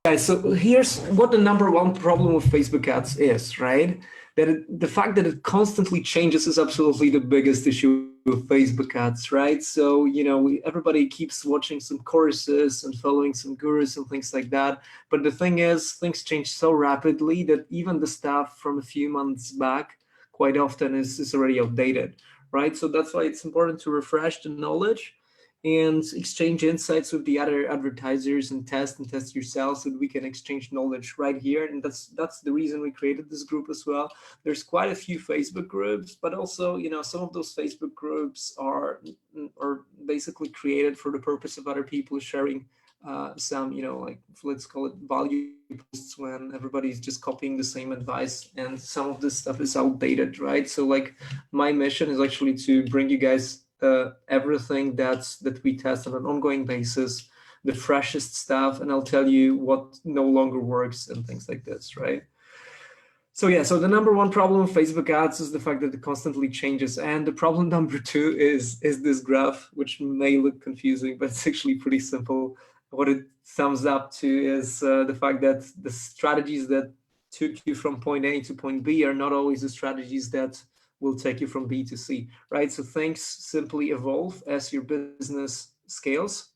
Guys, so here's what the number one problem with Facebook ads is, right? The fact that it constantly changes is absolutely the biggest issue with Facebook ads, right? So, everybody keeps watching some courses and following some gurus and things like that. But the thing is, things change so rapidly that even the stuff from a few months back quite often is already outdated, right? So that's why it's important to refresh the knowledge and exchange insights with the other advertisers and test yourself so that we can exchange knowledge right here. And that's the reason we created this group as well. There's quite a few Facebook groups, but also, some of those Facebook groups are basically created for the purpose of other people sharing some, like, let's call it value posts, when everybody's just copying the same advice and some of this stuff is outdated, right? So like my mission is actually to bring you guys everything that we test on an ongoing basis, the freshest stuff, and I'll tell you what no longer works and things like this, right? So yeah, so the number one problem with Facebook ads is the fact that it constantly changes. And the problem number two is this graph, which may look confusing, but it's actually pretty simple. What it sums up to is the fact that the strategies that took you from point A to point B are not always the strategies that will take you from B to C, right? So things simply evolve as your business scales,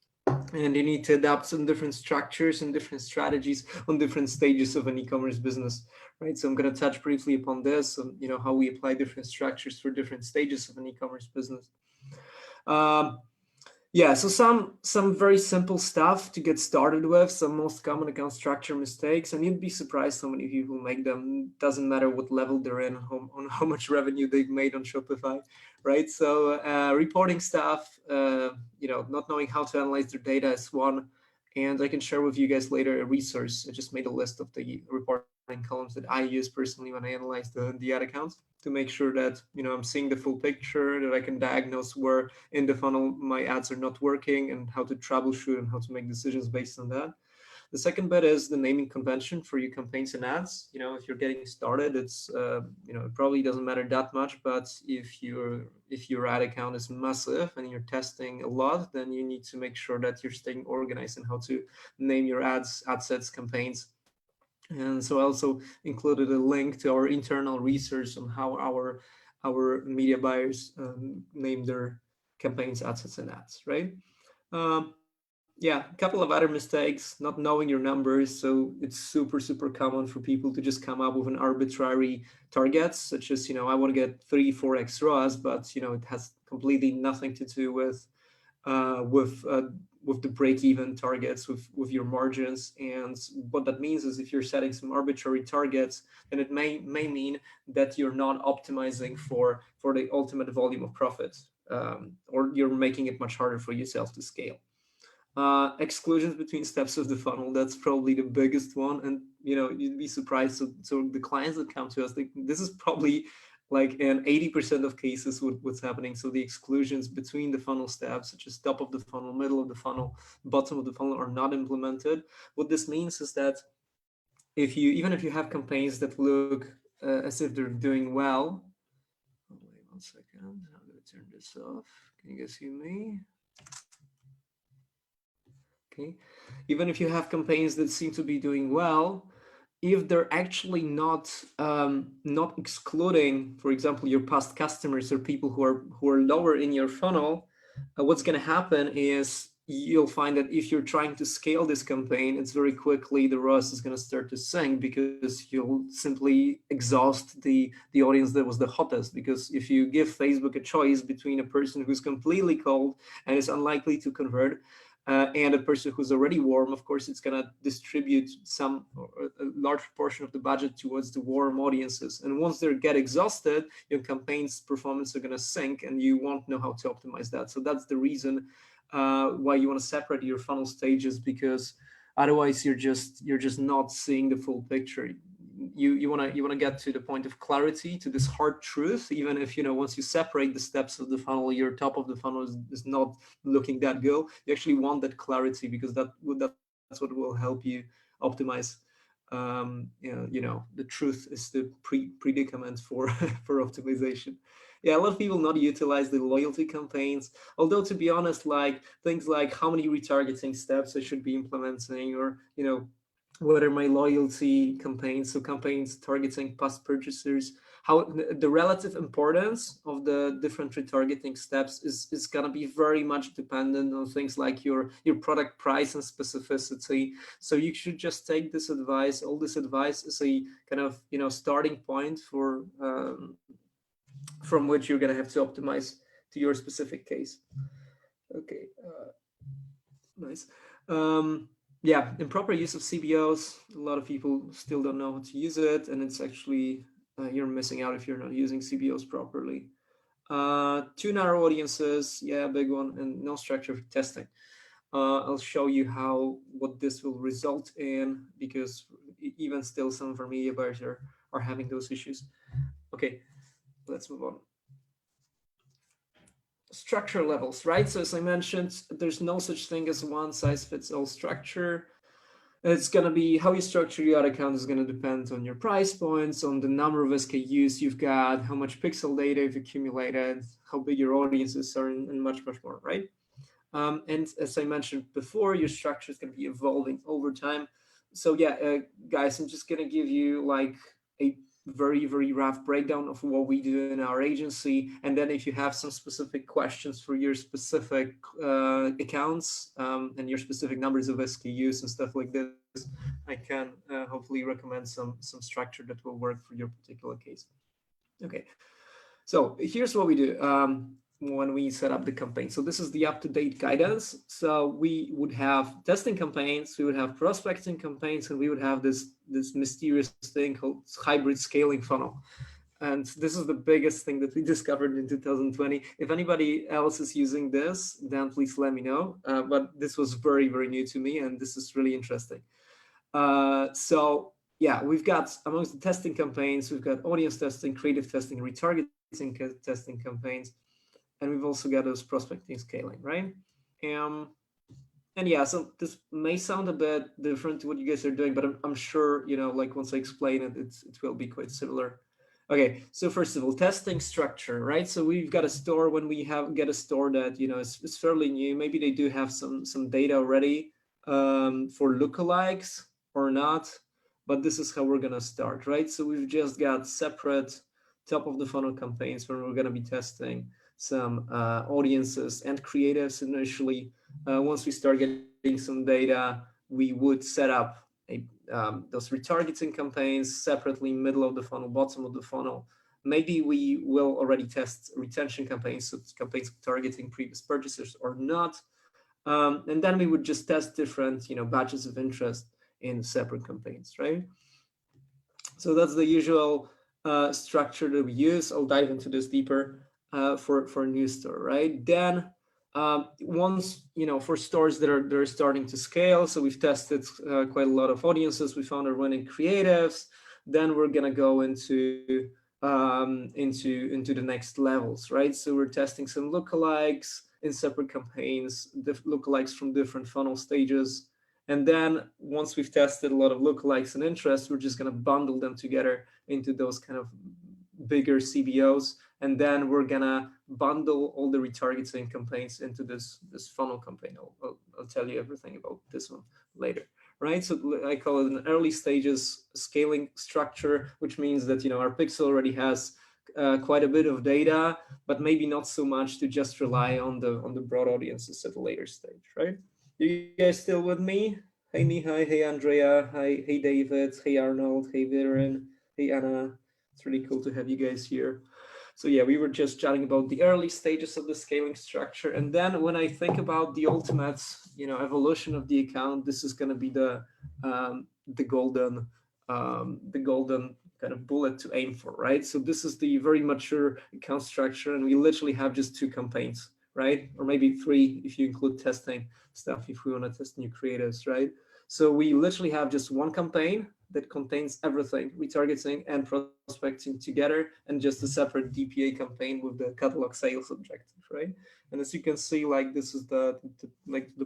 and you need to adapt some different structures and different strategies on different stages of an e-commerce business, right? So I'm going to touch briefly upon this and how we apply different structures for different stages of an e-commerce business. Yeah, so some very simple stuff to get started with, some most common account structure mistakes, and you'd be surprised how many people make them. Doesn't matter what level they're in, on how much revenue they've made on Shopify, right? So reporting stuff, not knowing how to analyze their data is one, and I can share with you guys later a resource. I just made a list of the reporting columns that I use personally when I analyze the ad accounts to make sure that I'm seeing the full picture, that I can diagnose where in the funnel my ads are not working and how to troubleshoot and how to make decisions based on that. The second bit is the naming convention for your campaigns and ads. If you're getting started, it's it probably doesn't matter that much, but if your ad account is massive and you're testing a lot, then you need to make sure that you're staying organized in how to name your ads, ad sets, campaigns. And so I also included a link to our internal research on how our media buyers name their campaigns, assets, and ads, right? Yeah, a couple of other mistakes, not knowing your numbers. So it's super, super common for people to just come up with an arbitrary targets, such as, I want to get 3-4x ROAS, but, it has completely nothing to do with the break-even targets, with your margins. And what that means is if you're setting some arbitrary targets, then it may mean that you're not optimizing for the ultimate volume of profit, or you're making it much harder for yourself to scale. Exclusions between steps of the funnel, that's probably the biggest one. And you'd be surprised. So the clients that come to us, this is probably like in 80% of cases what's happening. So the exclusions between the funnel steps, such as top of the funnel, middle of the funnel, bottom of the funnel, are not implemented. What this means is that even if you have campaigns that look as if they're doing well, wait 1 second, I'm going to turn this off. Can you guys hear me? Okay. Even if you have campaigns that seem to be doing well, if they're actually not excluding, for example, your past customers or people who are lower in your funnel, what's going to happen is you'll find that if you're trying to scale this campaign, it's very quickly the ROAS is going to start to sink, because you'll simply exhaust the audience that was the hottest. Because if you give Facebook a choice between a person who's completely cold and is unlikely to convert, and a person who's already warm, of course, it's going to distribute a large portion of the budget towards the warm audiences. And once they get exhausted, your campaign's performance are going to sink, and you won't know how to optimize that. So that's the reason why you want to separate your funnel stages, because otherwise you're just not seeing the full picture. You want to get to the point of clarity, to this hard truth. Even if once you separate the steps of the funnel, your top of the funnel is not looking that good. You actually want that clarity, because that's what will help you optimize. The truth is the predicament for optimization. Yeah, a lot of people not utilize the loyalty campaigns. Although, to be honest, like things like how many retargeting steps I should be implementing, or what are my loyalty campaigns, so campaigns targeting past purchasers, how the relative importance of the different retargeting steps is going to be very much dependent on things like your product price and specificity. So you should just take this advice, all this advice as a kind of starting point for from which you're going to have to optimize to your specific case. Okay, nice. Yeah, improper use of CBOs. A lot of people still don't know how to use it, and it's actually you're missing out if you're not using CBOs properly. Too narrow audiences, yeah, big one, and no structure for testing. I'll show you what this will result in, because even still some of our media buyers are having those issues. Okay, let's move on. Structure levels, right? So as I mentioned, there's no such thing as one size fits all structure. It's going to be how you structure your ad account is going to depend on your price points, on the number of SKUs you've got, how much pixel data you've accumulated, how big your audiences are, and much, much more, right? And as I mentioned before, your structure is going to be evolving over time. So yeah, guys, I'm just going to give you like a very, very rough breakdown of what we do in our agency. And then if you have some specific questions for your specific accounts and your specific numbers of SKUs and stuff like this, I can hopefully recommend some structure that will work for your particular case. Okay, so here's what we do when we set up the campaign. So this is the up-to-date guidance. So we would have testing campaigns, we would have prospecting campaigns, and we would have this mysterious thing called hybrid scaling funnel. And this is the biggest thing that we discovered in 2020. If anybody else is using this, then please let me know. But this was very, very new to me, and this is really interesting. So yeah, we've got amongst the testing campaigns, we've got audience testing, creative testing, retargeting testing campaigns, and we've also got those prospecting scaling, right? And yeah, so this may sound a bit different to what you guys are doing, but I'm sure, like once I explain it, it will be quite similar. Okay, so first of all, testing structure, right? So we've got a store. When we get a store that is fairly new, maybe they do have some data already for lookalikes or not, but this is how we're gonna start, right? So we've just got separate top of the funnel campaigns where we're gonna be testing some audiences and creatives initially. Once we start getting some data, we would set up those retargeting campaigns separately, middle of the funnel, bottom of the funnel. Maybe we will already test retention campaigns, so campaigns targeting previous purchasers or not. And then we would just test different, batches of interest in separate campaigns, right? So that's the usual structure that we use. I'll dive into this deeper for a new store, right? Then once, for stores that are starting to scale, so we've tested quite a lot of audiences, we found our winning creatives, then we're gonna go into the next levels, right? So we're testing some lookalikes in separate campaigns, lookalikes from different funnel stages. And then once we've tested a lot of lookalikes and interest, we're just gonna bundle them together into those kind of bigger CBOs, and then we're gonna bundle all the retargeting campaigns into this funnel campaign. I'll tell you everything about this one later, right? So I call it an early stages scaling structure, which means that our pixel already has quite a bit of data, but maybe not so much to just rely on the broad audiences at a later stage, right? You guys still with me? Hey Mihai, hey Andrea, hey David, hey Arnold, hey Viren, hey Anna. It's really cool to have you guys here. So yeah, we were just chatting about the early stages of the scaling structure. And then when I think about the ultimate, evolution of the account, this is going to be the golden kind of bullet to aim for, right? So this is the very mature account structure, and we literally have just 2 campaigns, right? Or maybe 3 if you include testing stuff, if we want to test new creatives, right? So we literally have just 1 campaign that contains everything, retargeting and prospecting together, and just a separate DPA campaign with the catalog sales objective, right? And as you can see, like this is the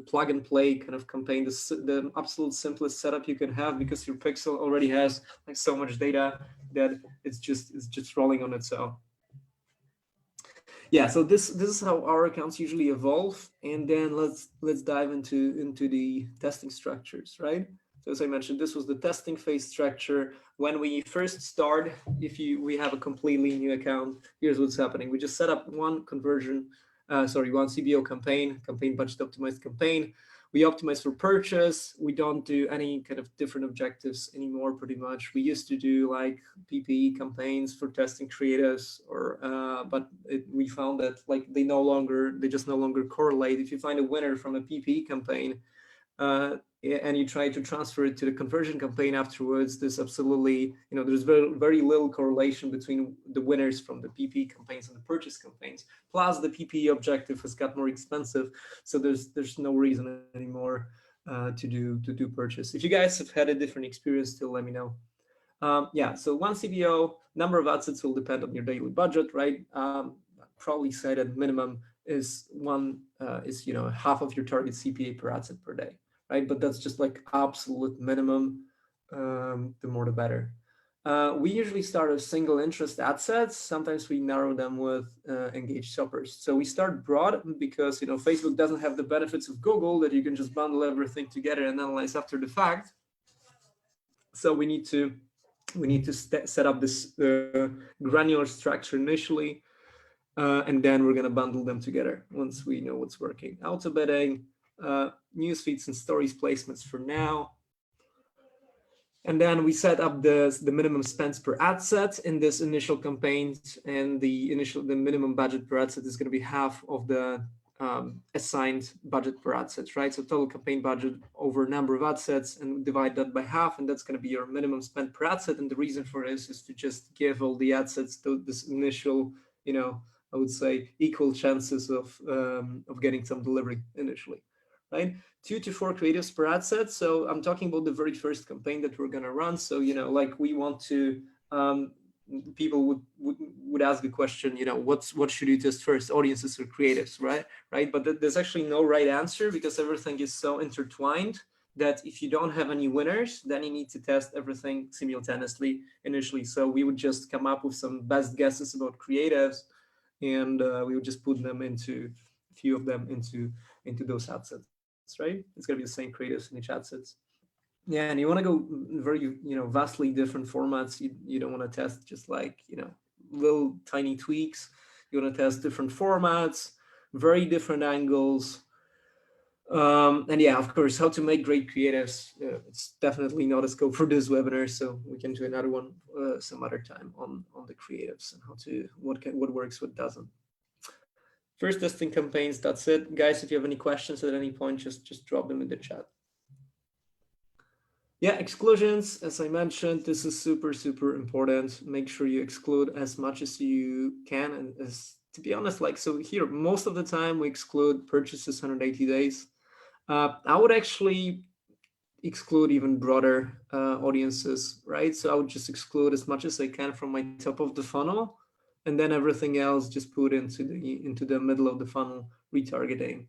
plug and play kind of campaign, the absolute simplest setup you can have, because your pixel already has like so much data that it's just rolling on its own. Yeah, so this is how our accounts usually evolve, and then let's dive into the testing structures, right? So as I mentioned, this was the testing phase structure. When we first start, if we have a completely new account, here's what's happening. We just set up one one CBO campaign budget optimized campaign. We optimize for purchase. We don't do any kind of different objectives anymore, pretty much. We used to do like PPE campaigns for testing creatives, but we found that like they just no longer correlate. If you find a winner from a PPE campaign, and you try to transfer it to the conversion campaign afterwards, there's absolutely, there's very, very little correlation between the winners from the PPE campaigns and the purchase campaigns. Plus, the PPE objective has got more expensive, so there's no reason anymore to do purchase. If you guys have had a different experience, still let me know. So one CBO, number of ad sets will depend on your daily budget, right? Probably say that minimum is half of your target CPA per ad set per day. Right, but that's just like absolute minimum. The more the better. We usually start with single interest ad sets. Sometimes we narrow them with engaged shoppers. So we start broad because Facebook doesn't have the benefits of Google that you can just bundle everything together and analyze after the fact. So we need to set up this granular structure initially, and then we're gonna bundle them together once we know what's working. Auto bidding. News feeds and stories placements for now. And then we set up the minimum spends per ad set in this initial campaigns, and the minimum budget per ad set is going to be half of the assigned budget per ad set, right? So total campaign budget over number of ad sets, and divide that by half, and that's going to be your minimum spend per ad set. And the reason for this is to just give all the ad sets this initial, I would say equal chances of getting some delivery initially. Right, 2 to 4 creatives per ad set. So I'm talking about the very first campaign that we're gonna run. So like we want to, people would ask the question, what should you test first, audiences or creatives, right? Right, but there's actually no right answer because everything is so intertwined that if you don't have any winners, then you need to test everything simultaneously initially. So we would just come up with some best guesses about creatives, and we would just put them into a few of them into those ad sets. Right, it's going to be the same creatives in each ad sets. Yeah, and you want to go very vastly different formats. You don't want to test just like little tiny tweaks. You want to test different formats, very different angles, and yeah, of course, how to make great creatives. It's definitely not a scope for this webinar, so we can do another one some other time on the creatives and what works, what doesn't. First testing campaigns, that's it. Guys, if you have any questions at any point, just drop them in the chat. Yeah, exclusions, as I mentioned, this is super, super important. Make sure you exclude as much as you can. And to be honest, so here, most of the time we exclude purchases 180 days. I would actually exclude even broader audiences, right? So I would just exclude as much as I can from my top of the funnel, and then everything else just put into the middle of the funnel retargeting.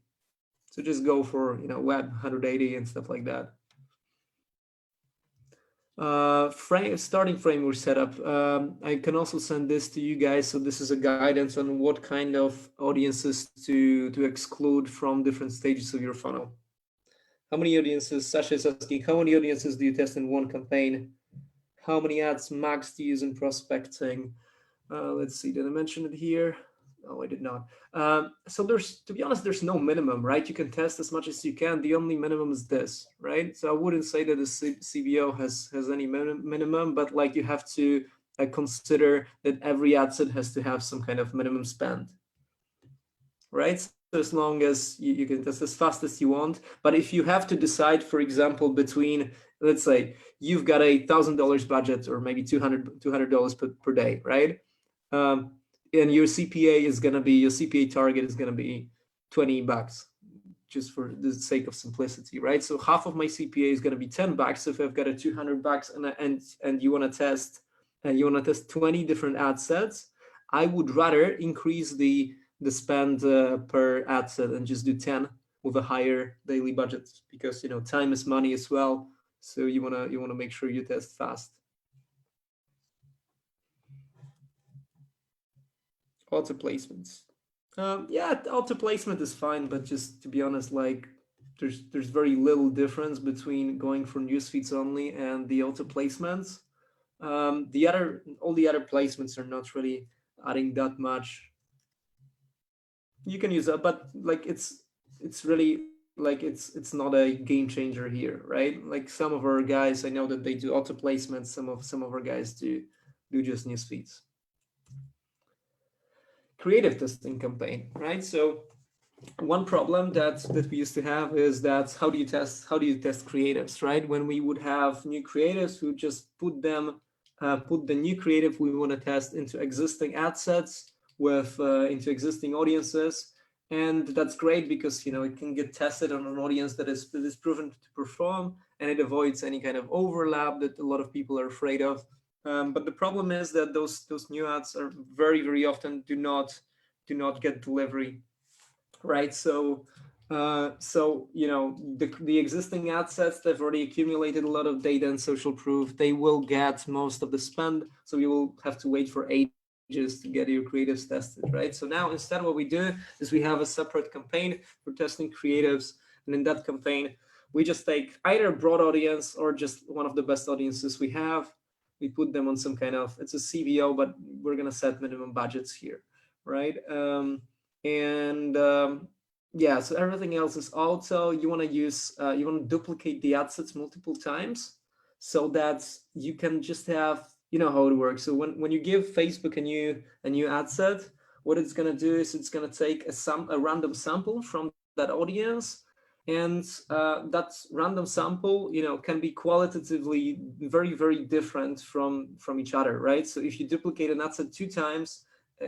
So just go for web 180 and stuff like that. Starting framework setup. I can also send this to you guys. So this is a guidance on what kind of audiences to exclude from different stages of your funnel. How many audiences? Sasha is asking, how many audiences do you test in one campaign? How many ads max do you use in prospecting? Let's see, did I mention it here? No, I did not. So to be honest, there's no minimum, right? You can test as much as you can. The only minimum is this, right? So I wouldn't say that the CBO has any minimum, but like you have to consider that every ad set has to have some kind of minimum spend, right? So as long as you can test as fast as you want, but if you have to decide, for example, between, let's say you've got $1,000 budget or maybe $200 per day, right? And your CPA target is gonna be $20, just for the sake of simplicity, right? So half of my CPA is gonna be $10. So if I've got a $200 and you wanna test 20 different ad sets, I would rather increase the spend per ad set and just do 10 with a higher daily budget, because time is money as well. So you wanna make sure you test fast. Auto placements. Yeah, auto placement is fine, but just to be honest, like there's very little difference between going for news feeds only and the auto placements. All the other placements are not really adding that much. You can use that, but like it's really like it's not a game changer here, right? Like some of our guys, I know that they do auto placements. Some of our guys do just news feeds. Creative testing campaign, right? So one problem that we used to have is that how do you test creatives, right? When we would have new creatives, we would just put the new creative we want to test into existing ad sets with into existing audiences, and that's great because it can get tested on an audience that is proven to perform, and it avoids any kind of overlap that a lot of people are afraid of. But the problem is that those new ads are very often do not get delivery, right? So the existing ad sets, they've already accumulated a lot of data and social proof. They will get most of the spend, so you will have to wait for ages to get your creatives tested, right? So now instead what we do is we have a separate campaign for testing creatives, and in that campaign we just take either a broad audience or just one of the best audiences we have. We put them on some kind of, it's a CBO, but we're going to set minimum budgets here, right? Yeah, so everything else is auto. You want to duplicate the ad sets multiple times so that you can just have, how it works. So when you give Facebook a new ad set, what it's going to do is it's going to take a random sample from that audience, and that random sample can be qualitatively very different from each other, right? So if you duplicate an ad set 2 times,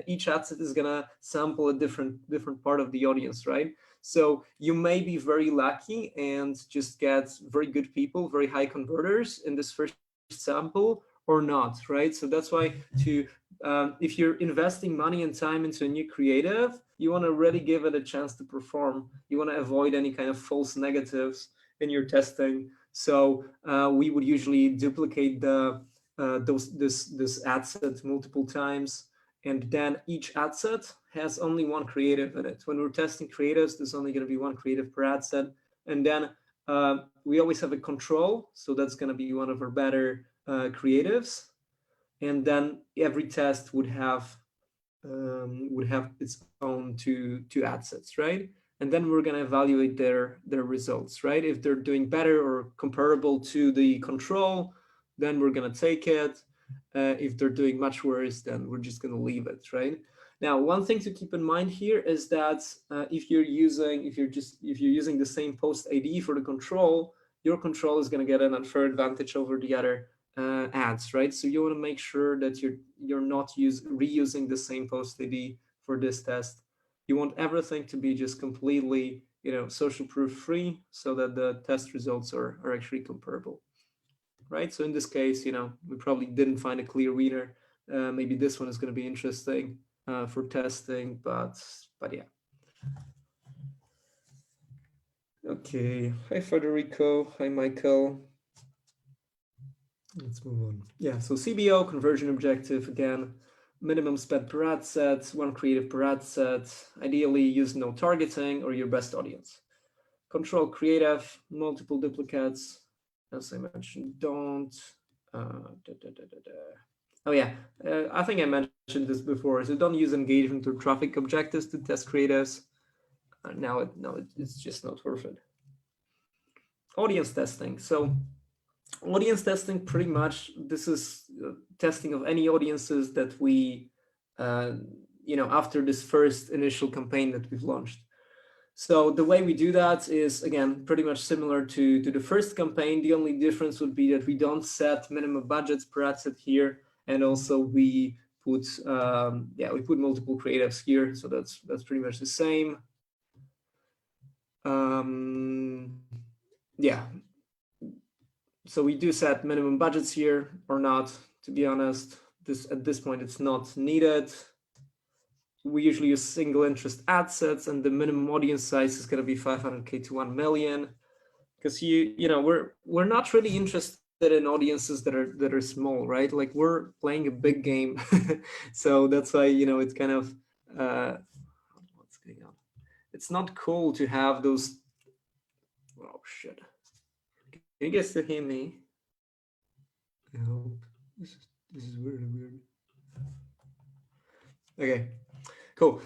each ad set is going to sample a different part of the audience, right? So you may be very lucky and just get very good people, very high converters in this first sample, or not, right? So that's why if you're investing money and time into a new creative, you want to really give it a chance to perform. You want to avoid any kind of false negatives in your testing. So we would usually duplicate this ad set multiple times, and then each ad set has only one creative in it. When we're testing creatives, there's only going to be one creative per ad set, and then we always have a control, so that's going to be one of our better creatives, and then every test would have its own two ad sets, right? And then we're going to evaluate their results, right? If they're doing better or comparable to the control, then we're going to take it. If they're doing much worse, then we're just going to leave it, right? Now, one thing to keep in mind here is that if you're using the same post ID for the control, your control is going to get an unfair advantage over the other ads, right? So you want to make sure that you're not reusing the same post ID for this test. You want everything to be just completely social proof free, so that the test results are actually comparable, right? So in this case, we probably didn't find a clear winner. Maybe this one is going to be interesting for testing, but yeah. Okay, hi Federico, hi Michael. Let's move on. Yeah, so CBO, conversion objective, again, minimum spend per ad set, one creative per ad set. Ideally, use no targeting or your best audience. Control creative, multiple duplicates. As I mentioned, don't. Oh yeah, I think I mentioned this before. So don't use engagement or traffic objectives to test creatives. Now it's just not worth it. Audience testing. So audience testing, pretty much, this is testing of any audiences that we, after this first initial campaign that we've launched. So the way we do that is, again, pretty much similar to the first campaign. The only difference would be that we don't set minimum budgets per ad set here, and also we put multiple creatives here. So that's pretty much the same. Yeah. So we do set minimum budgets here or not. To be honest, at this point it's not needed. We usually use single interest ad sets, and the minimum audience size is going to be 500K to 1 million, because we're not really interested in audiences that are small, right? Like, we're playing a big game. So that's why it's kind of what's going on. It's not cool to have those shit. Can you guys still hear me? I hope. This is really weird. Okay. Cool.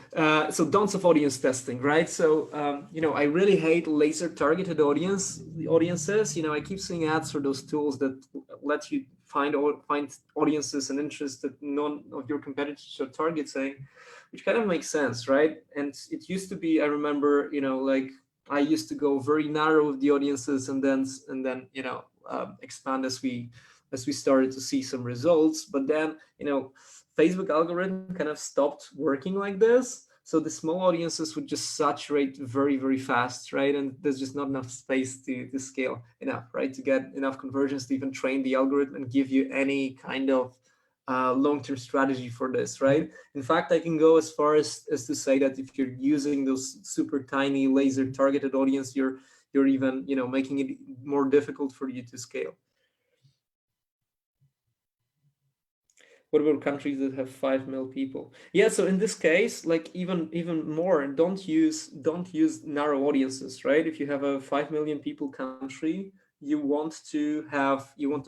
So don'ts of audience testing, right? So, I really hate laser targeted audiences. I keep seeing ads for those tools that let you find audiences and interests that none of your competitors are targeting, which kind of makes sense, right? And it used to be, I remember, like I used to go very narrow with the audiences and then expand as we started to see some results. But then, Facebook algorithm kind of stopped working like this. So the small audiences would just saturate very, very fast, right? And there's just not enough space to scale enough, right? To get enough conversions to even train the algorithm and give you any kind of long-term strategy for this, right? In fact, I can go as far as to say that if you're using those super tiny laser targeted audience, you're even, making it more difficult for you to scale. What about countries that have 5 million people? Yeah, so in this case, like even more, don't use narrow audiences, right? If you have a 5 million people country, you want to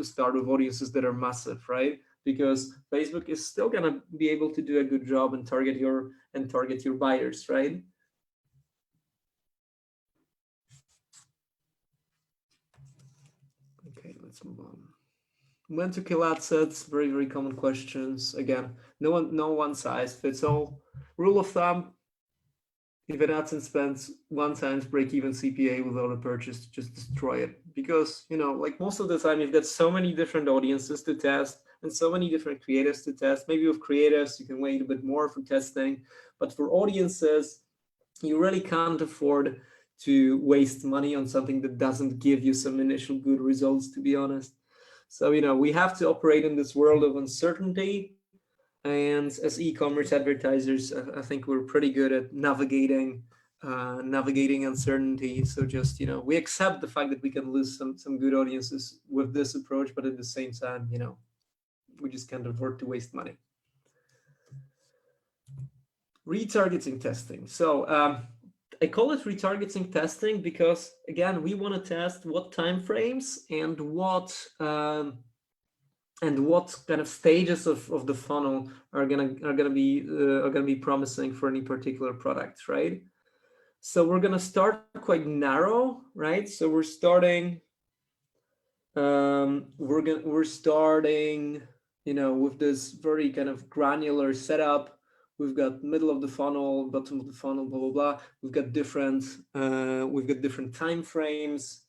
start with audiences that are massive, right? Because Facebook is still gonna be able to do a good job and target your buyers, right? Okay, let's move on. When to kill ad sets, very, very common questions. Again, no one size fits all. Rule of thumb, if an ad set spends 1 times break-even CPA without a purchase, just destroy it. Because, like most of the time, you've got so many different audiences to test and so many different creatives to test. Maybe with creatives, you can wait a bit more for testing. But for audiences, you really can't afford to waste money on something that doesn't give you some initial good results, to be honest. So, we have to operate in this world of uncertainty. And as e-commerce advertisers, I think we're pretty good at navigating uncertainty. So just, we accept the fact that we can lose some good audiences with this approach, but at the same time, we just can't afford to waste money. Retargeting testing. So I call it retargeting testing because, again, we want to test what timeframes and what kind of stages of the funnel are gonna be promising for any particular product, right? So we're gonna start quite narrow, right? So we're starting with this very kind of granular setup. We've got middle of the funnel, bottom of the funnel, blah blah blah. We've got different time frames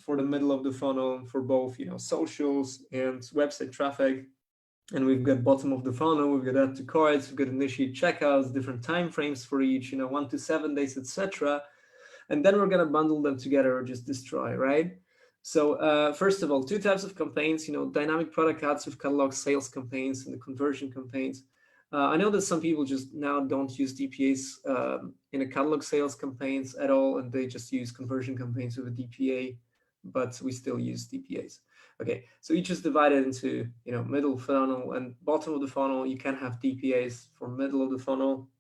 for the middle of the funnel for both, socials and website traffic. And we've got bottom of the funnel, we've got add to carts, we've got initiate checkouts, different time frames for each, 1 to 7 days, etc. And then we're gonna bundle them together or just destroy, right? So first of all, 2 types of campaigns, dynamic product ads with catalog sales campaigns and the conversion campaigns. I know that some people just now don't use DPAs in a catalog sales campaigns at all, and they just use conversion campaigns with a DPA, but we still use DPAs. Okay, so each is divided into, middle funnel and bottom of the funnel. You can have DPAs for middle of the funnel.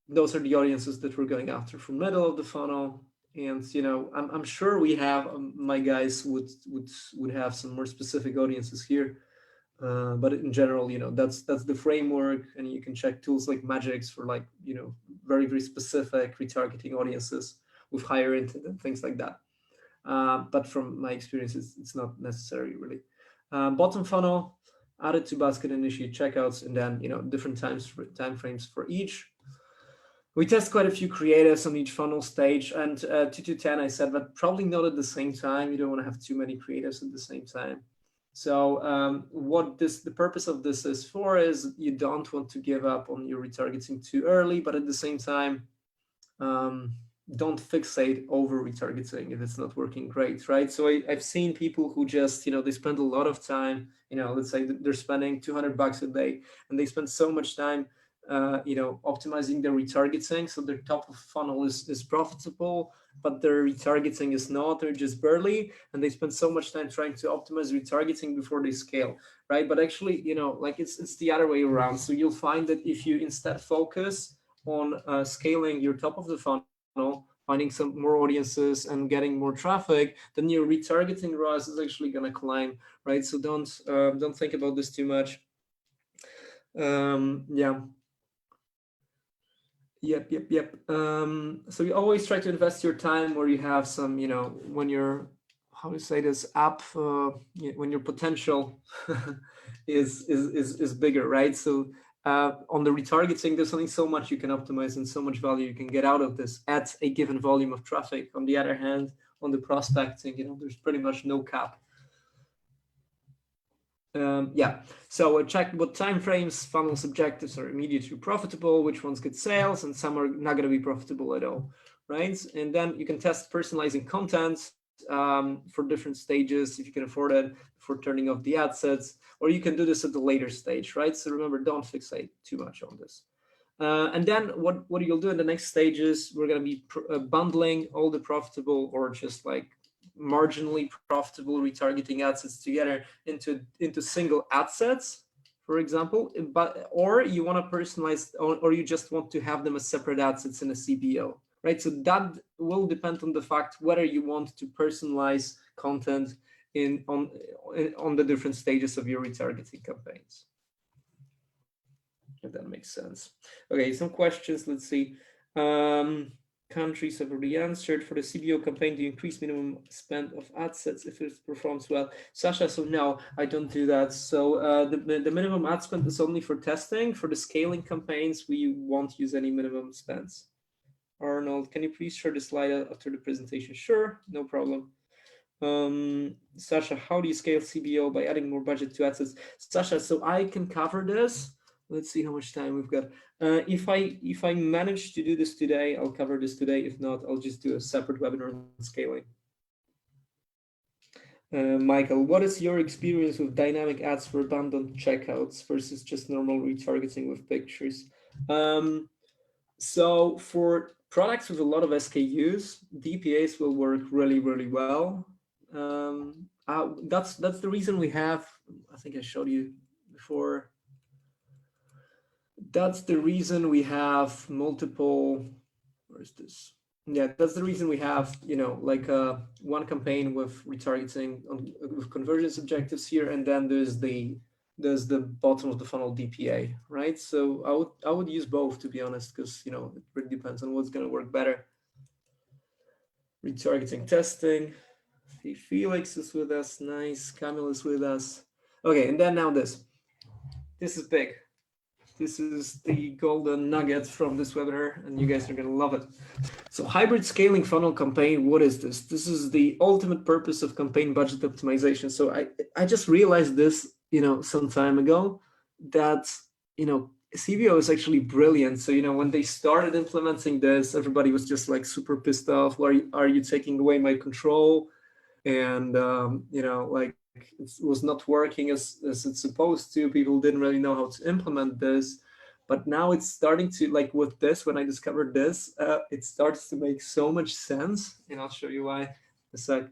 Those are the audiences that we're going after for middle of the funnel. And, I'm sure we have, my guys would have some more specific audiences here. But in general, that's the framework, and you can check tools like Magix for very, very specific retargeting audiences with higher intent and things like that. But from my experience, it's not necessary really. Bottom funnel, added to basket, initiate checkouts, and then different time frames for each. We test quite a few creatives on each funnel stage, and 2 to 10, I said, but probably not at the same time. You don't want to have too many creatives at the same time. So what the purpose of this is for is you don't want to give up on your retargeting too early, but at the same time, don't fixate over retargeting if it's not working great, right? So I've seen people who just, they spend a lot of time, let's say they're spending $200 a day, and they spend so much time optimizing their retargeting, so their top of funnel is profitable, but their retargeting is not, they're just barely, and they spend so much time trying to optimize retargeting before they scale, right? But actually, it's the other way around. So you'll find that if you instead focus on scaling your top of the funnel, finding some more audiences and getting more traffic, then your retargeting ROAS is actually going to climb, right? So don't think about this too much. Yeah. Yep. So you always try to invest your time where you have some, when you're, how to say this, when your potential is bigger, right? So on the retargeting, there's only so much you can optimize and so much value you can get out of this at a given volume of traffic. On the other hand, on the prospecting, there's pretty much no cap. So I checked what timeframes, funnels, objectives are immediately profitable, which ones get sales, and some are not going to be profitable at all, right? And then you can test personalizing content for different stages if you can afford it, for turning off the ad sets, or you can do this at the later stage, right? So remember, don't fixate too much on this. And then what you'll do in the next stages, we're going to be bundling all the profitable or just like marginally profitable retargeting ad sets together into single ad sets, for example, or you want to personalize, or you just want to have them as separate ad sets in a CBO, right? So that will depend on the fact whether you want to personalize content on the different stages of your retargeting campaigns. If that makes sense. Okay, some questions. Let's see. Countries have already answered. For the CBO campaign, do you increase minimum spend of ad sets if it performs well? Sasha, so no, I don't do that. So the minimum ad spend is only for testing. For the scaling campaigns, we won't use any minimum spends. Arnold, can you please share the slide after the presentation? Sure, no problem. Sasha, how do you scale CBO by adding more budget to ad sets? Sasha, so I can cover this. Let's see how much time we've got. If I manage to do this today, I'll cover this today. If not, I'll just do a separate webinar on scaling. Michael, what is your experience with dynamic ads for abandoned checkouts versus just normal retargeting with pictures? So for products with a lot of SKUs, DPAs will work really, really well. That's the reason we have, I think I showed you before, that's the reason we have multiple, where is this? Yeah, that's the reason we have, like one campaign with retargeting with conversions objectives here, and then there's the bottom of the funnel DPA, right? So I would use both, to be honest, because it really depends on what's going to work better. Retargeting testing. Hey, Felix is with us. Nice. Camille is with us. Okay, and then now this. This is big. This is the golden nugget from this webinar, and you guys are going to love it. So hybrid scaling funnel campaign, what is this? This is the ultimate purpose of campaign budget optimization. So I just realized this, some time ago, that, CBO is actually brilliant. So, when they started implementing this, everybody was just like super pissed off. Why are you taking away my control? And, like, it was not working as it's supposed to. People didn't really know how to implement this, but now it's starting to, like with this, when I discovered this, it starts to make so much sense, and I'll show you why in a sec.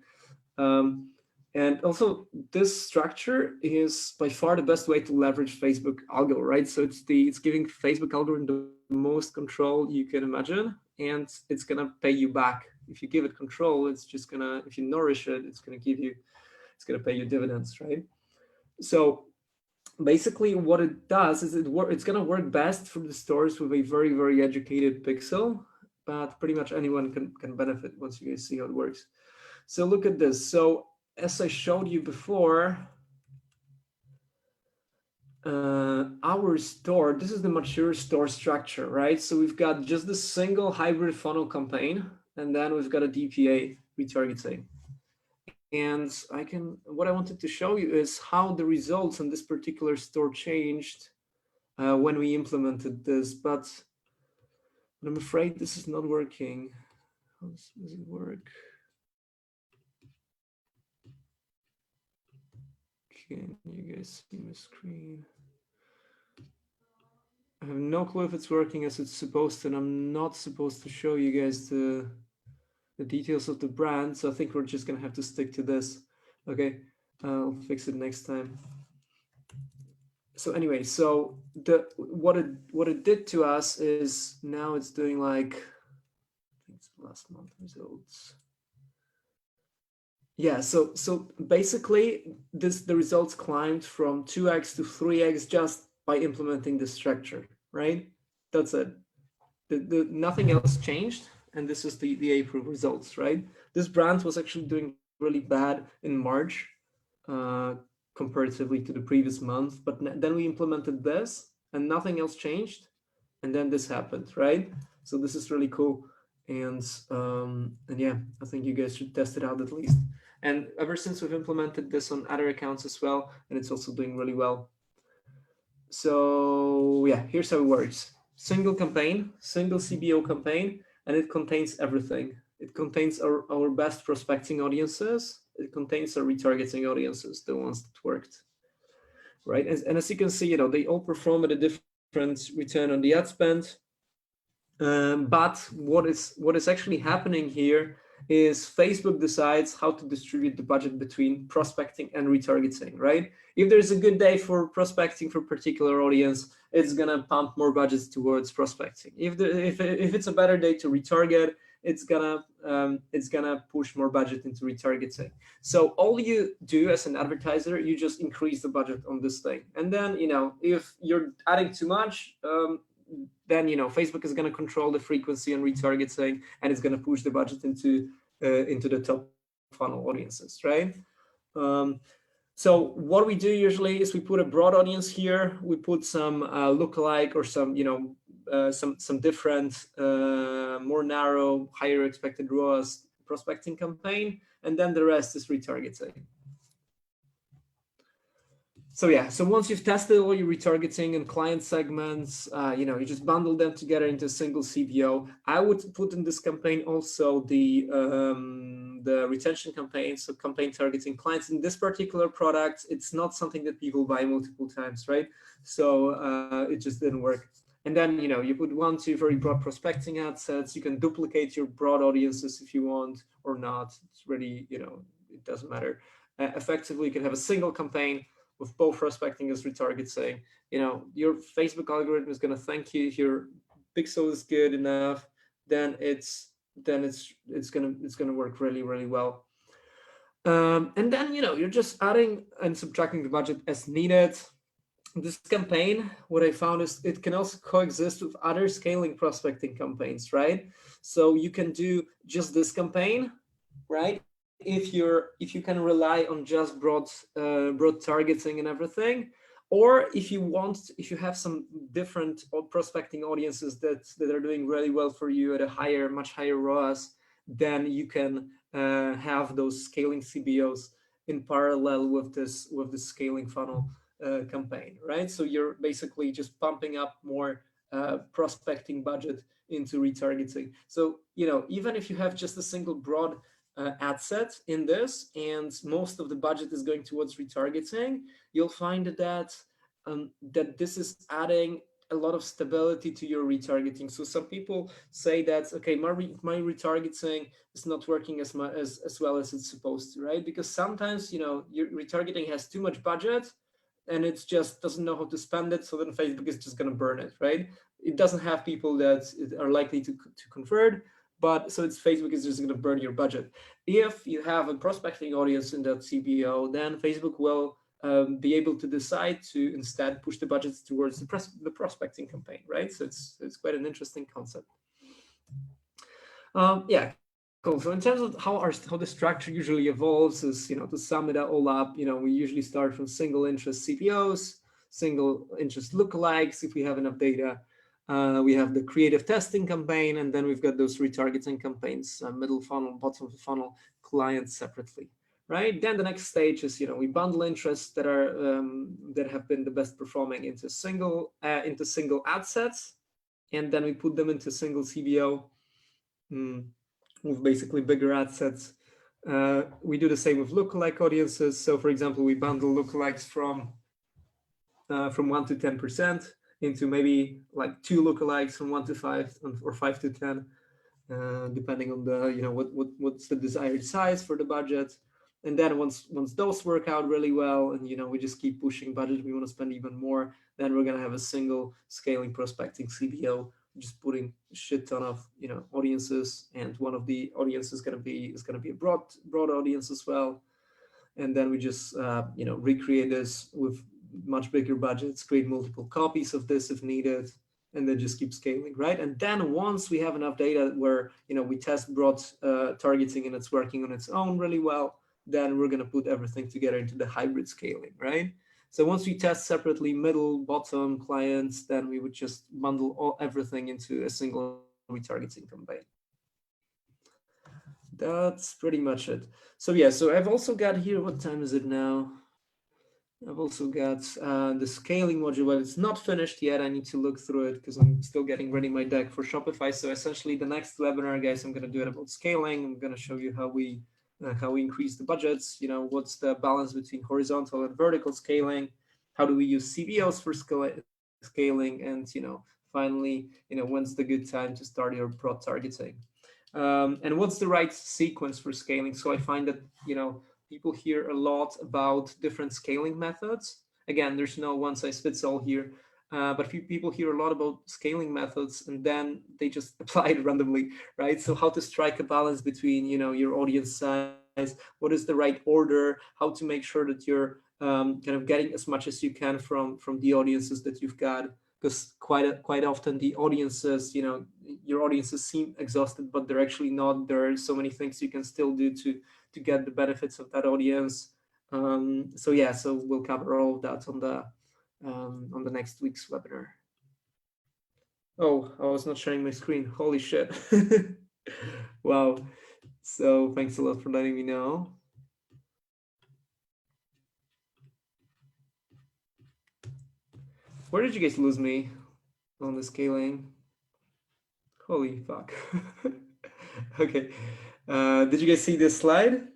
And also this structure is by far the best way to leverage Facebook algo, right? So it's giving Facebook algorithm the most control you can imagine, and it's gonna pay you back. If you give it control, it's just gonna, if you nourish it, it's gonna pay you dividends, right? So basically what it does is it's going to work best for the stores with a very, very educated pixel, but pretty much anyone can benefit once you guys see how it works. So look at this. So as I showed you before, our store, this is the mature store structure, right? So we've got just the single hybrid funnel campaign, and then we've got a DPA retargeting. And what I wanted to show you is how the results in this particular store changed when we implemented this, but I'm afraid this is not working. How does it work? Can you guys see my screen? I have no clue if it's working as it's supposed to, and I'm not supposed to show you guys the details of the brand, so I think we're just gonna have to stick to this. Okay, I'll fix it next time. So anyway, so what it did to us is now it's doing like, I think it's last month results. Yeah, so basically the results climbed from 2x to 3x just by implementing this structure, right? That's it. Nothing else changed, and this is the April results, right? This brand was actually doing really bad in March comparatively to the previous month, but then we implemented this and nothing else changed, and then this happened, right? So this is really cool, and yeah, I think you guys should test it out at least. And ever since we've implemented this on other accounts as well, and it's also doing really well. So yeah, here's how it works. Single campaign, single CBO campaign, and it contains everything. It contains our best prospecting audiences. It contains our retargeting audiences, the ones that worked, right? And as you can see, they all perform at a different return on the ad spend. But what is actually happening here is Facebook decides how to distribute the budget between prospecting and retargeting, right? If there's a good day for prospecting for a particular audience, it's gonna pump more budgets towards prospecting. If it's a better day to retarget, it's gonna push more budget into retargeting. So all you do as an advertiser, you just increase the budget on this thing, and then if you're adding too much, then Facebook is going to control the frequency and retargeting, and it's going to push the budget into the top funnel audiences, right? So what we do usually is we put a broad audience here. We put some lookalike or some some different more narrow, higher expected ROAS prospecting campaign, and then the rest is retargeting. So yeah, so once you've tested all your retargeting and client segments, you just bundle them together into a single CBO. I would put in this campaign also the retention campaign, so campaign targeting clients. In this particular product, it's not something that people buy multiple times, right? So it just didn't work. And then you put 1, 2 very broad prospecting ad sets. You can duplicate your broad audiences if you want or not. It's really it doesn't matter. Effectively, you can have a single campaign with both prospecting as retargeting. Your Facebook algorithm is going to thank you if your pixel is good enough. Then it's gonna work really, really well. And then you're just adding and subtracting the budget as needed. This campaign, what I found is it can also coexist with other scaling prospecting campaigns, right? So you can do just this campaign, right? If you can rely on just broad targeting and everything, or if you have some different prospecting audiences that are doing really well for you at a much higher ROAS, then you can have those scaling CBOs in parallel with this scaling funnel campaign, right? So you're basically just pumping up more prospecting budget into retargeting. So even if you have just a single broad ad set in this, and most of the budget is going towards retargeting, you'll find that that this is adding a lot of stability to your retargeting. So some people say that, okay, my retargeting is not working as well as it's supposed to, right? Because sometimes your retargeting has too much budget and it just doesn't know how to spend it, so then Facebook is just going to burn it, right? It doesn't have people that are likely to convert, but so Facebook is just going to burn your budget. If you have a prospecting audience in that CBO, then Facebook will be able to decide to instead push the budgets towards the prospecting campaign, right? So it's quite an interesting concept. Yeah, cool. So in terms of how the structure usually evolves is, to sum it all up, we usually start from single interest CPOs, single interest lookalikes if we have enough data. We have the creative testing campaign, and then we've got those retargeting campaigns, middle funnel, bottom of the funnel, clients separately, right? Then the next stage is, we bundle interests that are that have been the best performing into single ad sets, and then we put them into single CBO with basically bigger ad sets. We do the same with lookalike audiences. So, for example, we bundle lookalikes from 1 to 10%. Into maybe like 2 lookalikes from 1 to 5 or 5 to 10, depending on the what's the desired size for the budget. And then once those work out really well, and we just keep pushing budget, we want to spend even more, then we're gonna have a single scaling prospecting CBO just putting a shit ton of audiences, and one of the audiences is gonna be a broad audience as well. And then we just recreate this with much bigger budgets, create multiple copies of this if needed, and then just keep scaling, right? And then once we have enough data where we test broad targeting and it's working on its own really well, then we're going to put everything together into the hybrid scaling, right? So once we test separately middle, bottom clients, then we would just bundle everything into a single retargeting campaign. That's pretty much it. So yeah, so I've also got here, what time is it now? I've also got the scaling module, but it's not finished yet. I need to look through it because I'm still getting ready my deck for Shopify. So essentially the next webinar, guys, I'm going to do it about scaling. I'm going to show you how we increase the budgets, what's the balance between horizontal and vertical scaling, how do we use CBOs for scaling, and finally, when's the good time to start your broad targeting. And what's the right sequence for scaling? So I find that, people hear a lot about different scaling methods. Again, there's no one size fits all here, but people hear a lot about scaling methods and then they just apply it randomly, right? So how to strike a balance between, your audience size, what is the right order, how to make sure that you're kind of getting as much as you can from the audiences that you've got. Because quite often the audiences, your audiences seem exhausted, but they're actually not. There are so many things you can still do to get the benefits of that audience. So yeah, so we'll cover all of that on the next week's webinar. Oh, I was not sharing my screen. Holy shit! Wow. So thanks a lot for letting me know. Where did you guys lose me on the scaling? Holy fuck. Okay. Did you guys see this slide?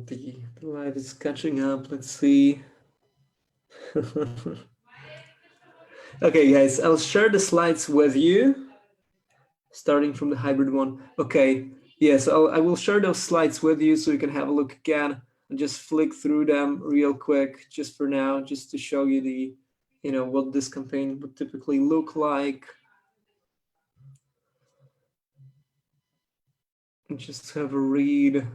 The light is catching up. Let's see. Okay, guys, I'll share the slides with you, starting from the hybrid one. Okay, yeah, so I will share those slides with you so you can have a look again and just flick through them real quick, just for now, just to show you the, what this campaign would typically look like. And just have a read,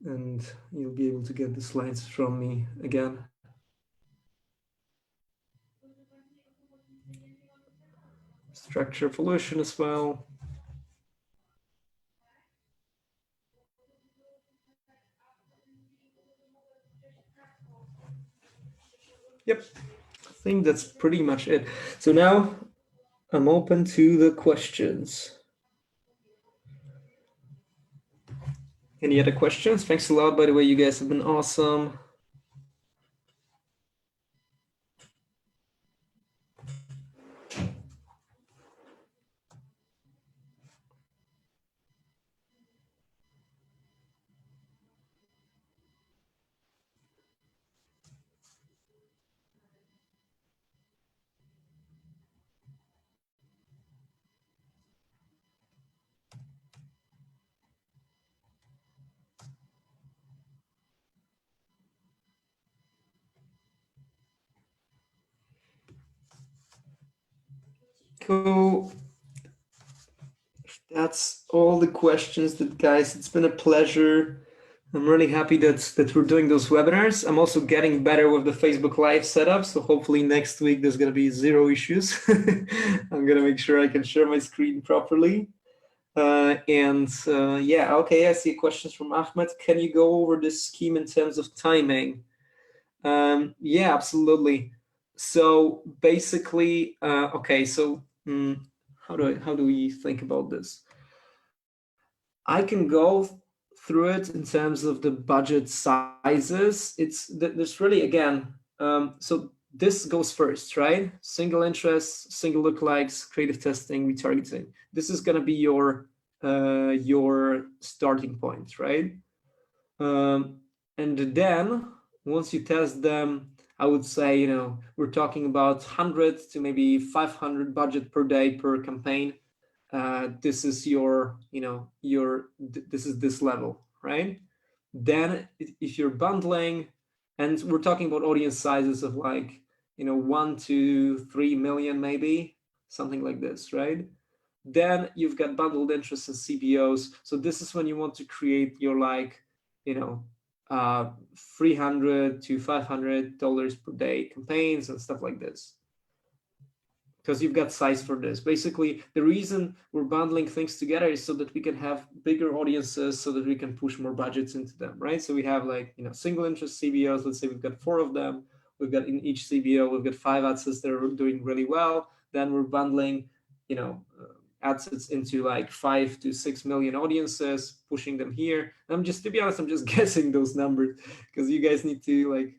and you'll be able to get the slides from me again. Structure evolution as well. Yep, I think that's pretty much it. So now I'm open to the questions. Any other questions? Thanks a lot, by the way, you guys have been awesome. Cool. That's all the questions guys, it's been a pleasure. I'm really happy that we're doing those webinars. I'm also getting better with the Facebook Live setup. So hopefully next week there's going to be zero issues. I'm going to make sure I can share my screen properly. Yeah, okay, I see questions from Ahmed. Can you go over this scheme in terms of timing? Yeah, absolutely. So basically, okay, so how do we think about this? I can go through it in terms of the budget sizes. There's really, again, so this goes first, right? Single interest, single lookalikes, creative testing, retargeting. This is going to be your starting point, right? And then once you test them, I would say, you know, we're talking about 100 to maybe 500 budget per day per campaign. This is your, you know, this is this level, right? Then if you're bundling, and we're talking about audience sizes of like, you know, 1 to 3 million, maybe something like this, right? Then you've got bundled interests and CBOs. So this is when you want to create your like, you know, 300 to $500 per day campaigns and stuff like this, because you've got size for this. Basically, the reason we're bundling things together is so that we can have bigger audiences, so that we can push more budgets into them, right? So we have like, you know, single interest CBOs. Let's say we've got 4 of them. We've got in each CBO, we've got 5 ad sets that are doing really well. Then we're bundling, you know, ad sets into like 5 to 6 million audiences, pushing them here. And to be honest, I'm just guessing those numbers, because you guys need to like,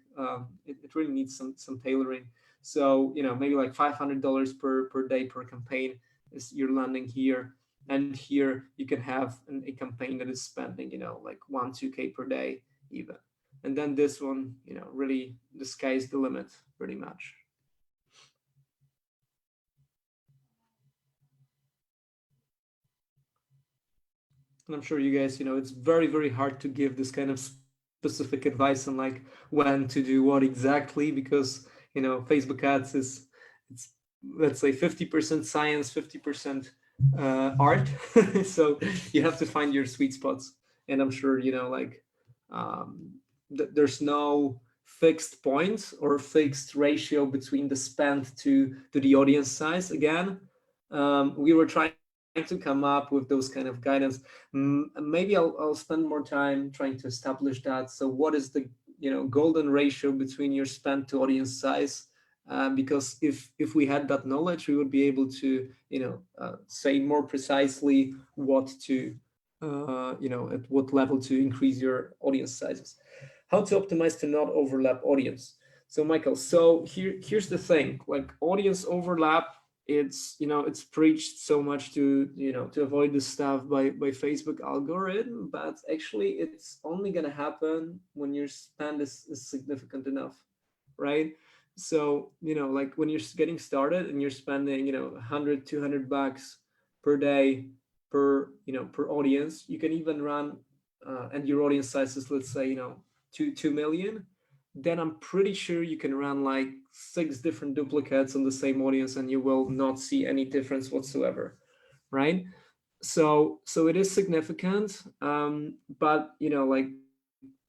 it really needs some tailoring. So, you know, maybe like $500 per day per campaign is you're landing here. And here you can have a campaign that is spending, you know, like 1-2K per day even. And then this one, you know, really the sky's the limit pretty much. And I'm sure you guys, you know, it's very, very hard to give this kind of specific advice on like when to do what exactly, because, you know, Facebook ads it's let's say 50% science, 50% art. So you have to find your sweet spots. And I'm sure, you know, like there's no fixed point or fixed ratio between the spend to the audience size. Again, we were trying to come up with those kind of guidance. Maybe I'll spend more time trying to establish that. So what is the, you know, golden ratio between your spend to audience size? Because if we had that knowledge, we would be able to, you know, say more precisely what to, you know, at what level to increase your audience sizes. How to optimize to not overlap audience. So Michael, so here's the thing, like audience overlap, it's, you know, it's preached so much to, you know, to avoid this stuff by Facebook algorithm, but actually it's only going to happen when your spend is significant enough, right? So, you know, like when you're getting started and you're spending, you know, 100 $200 per day per, you know, per audience, you can even run and your audience size is, let's say, you know, 2 million, then I'm pretty sure you can run like 6 different duplicates on the same audience and you will not see any difference whatsoever, right? So it is significant, but, you know, like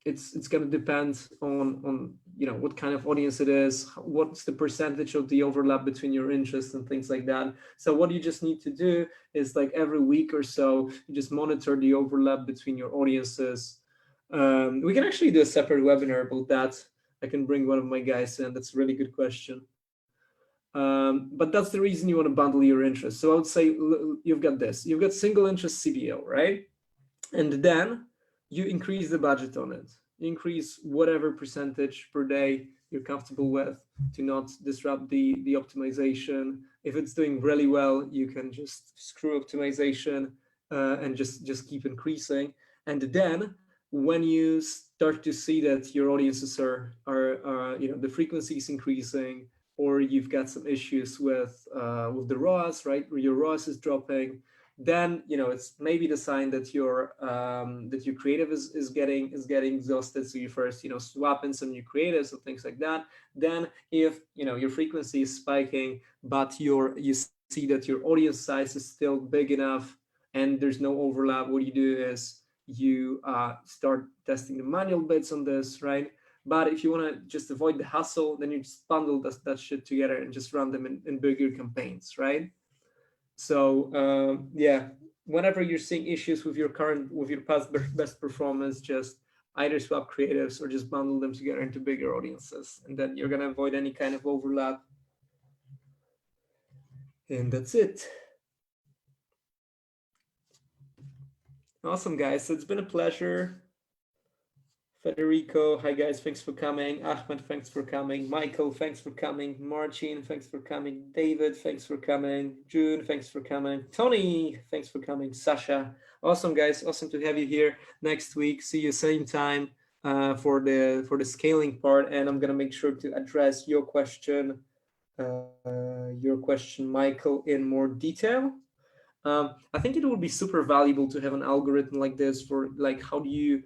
it's going to depend on, you know, what kind of audience it is, what's the percentage of the overlap between your interests and things like that. So what you just need to do is like every week or so, you just monitor the overlap between your audiences. We can actually do a separate webinar about that. I can bring one of my guys in. That's a really good question. But that's the reason you want to bundle your interests. So I would say you've got this. You've got single interest CBO, right? And then you increase the budget on it. You increase whatever percentage per day you're comfortable with to not disrupt the optimization. If it's doing really well, you can just screw optimization and just keep increasing. And then when you start to see that your audiences are you know, the frequency is increasing, or you've got some issues with the ROAS, right, where your ROAS is dropping, then, you know, it's maybe the sign that your creative is getting exhausted. So you first, you know, swap in some new creatives or things like that. Then if, you know, your frequency is spiking, but you see that your audience size is still big enough and there's no overlap, what you do is you start testing the manual bits on this, right? But if you want to just avoid the hassle, then you just bundle that shit together and just run them in bigger campaigns, right? So yeah, whenever you're seeing issues with your past best performance, just either swap creatives or just bundle them together into bigger audiences, and then you're gonna avoid any kind of overlap. And that's it. Awesome, guys. So it's been a pleasure. Federico, hi guys, thanks for coming. Ahmed, thanks for coming. Michael, thanks for coming. Marcin, thanks for coming. David, thanks for coming. June, thanks for coming. Tony, thanks for coming. Sasha, awesome guys, awesome to have you here next week. See you same time. for the scaling part, and I'm gonna make sure to address your question, Michael, in more detail. I think it would be super valuable to have an algorithm like this for like how do you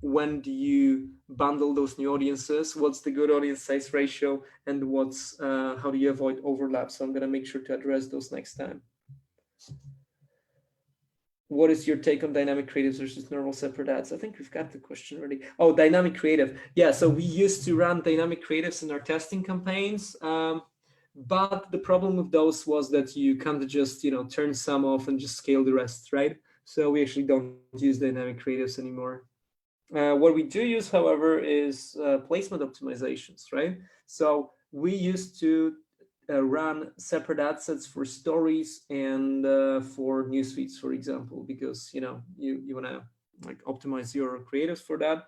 when do you bundle those new audiences, what's the good audience size ratio, and what's how do you avoid overlap. So I'm going to make sure to address those next time. What is your take on dynamic creatives versus normal separate ads? I think we've got the question already. Oh, dynamic creative. Yeah, so we used to run dynamic creatives in our testing campaigns. But the problem with those was that you can't just turn some off and just scale the rest, right? So we actually don't use dynamic creatives anymore. What we do use, however, is placement optimizations, right? So we used to run separate ad sets for stories and for news feeds, for example, because you want to like optimize your creatives for that.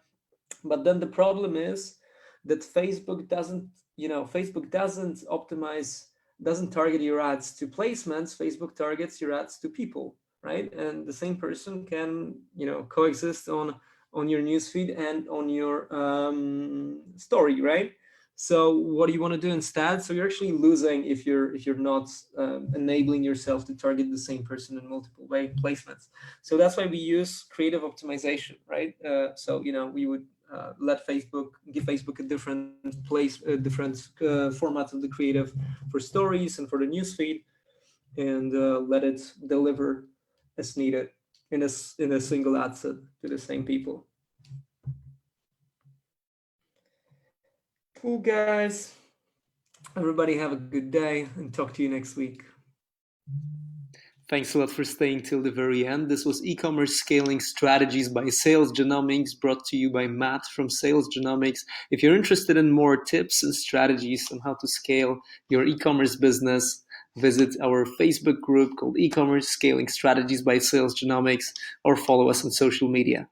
But then the problem is that Facebook doesn't optimize, doesn't target your ads to placements. Facebook targets your ads to people, right? And the same person can coexist on your newsfeed and on your story, right? So what do you want to do instead? So you're actually losing if you're not enabling yourself to target the same person in multiple placements. So that's why we use creative optimization, right? So we would give Facebook a different format of the creative for stories and for the newsfeed, and let it deliver as needed in a single ad set to the same people. Cool, guys. Everybody have a good day and talk to you next week. Thanks a lot for staying till the very end. This was e-commerce scaling strategies by SalesGenomics, brought to you by Matt from SalesGenomics. If you're interested in more tips and strategies on how to scale your e-commerce business, visit our Facebook group called e-commerce scaling strategies by SalesGenomics, or follow us on social media.